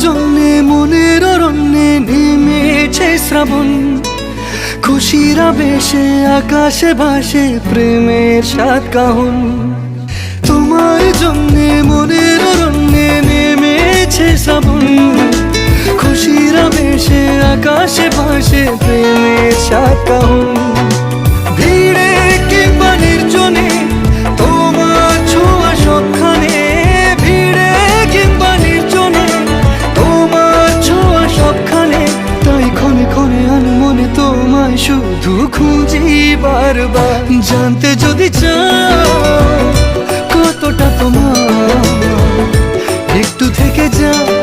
জন্যে মনের অরণ্যে নেমেছে শ্রাবণ, খুশির আবেশে আকাশে ভাসে প্রেমের সাত কাহন। তোমার জন্যে মনের অরণ্যে নেমেছে শ্রাবণ, খুশির আবেশে আকাশে ভাসে প্রেমের সাত কাহন। ভিড়ে কিংবা নির্জনে তোমার ছোঁয়া সবখানে, ভিড়ে কিংবা নির্জনে তোমার ছোঁয়া সবখানে। তাই ক্ষণে ক্ষণে আনমনে তোমায় শুধু খুঁজি বারবার। জানতে যদি চাও কতটা তোমার, একটু থেকে যাও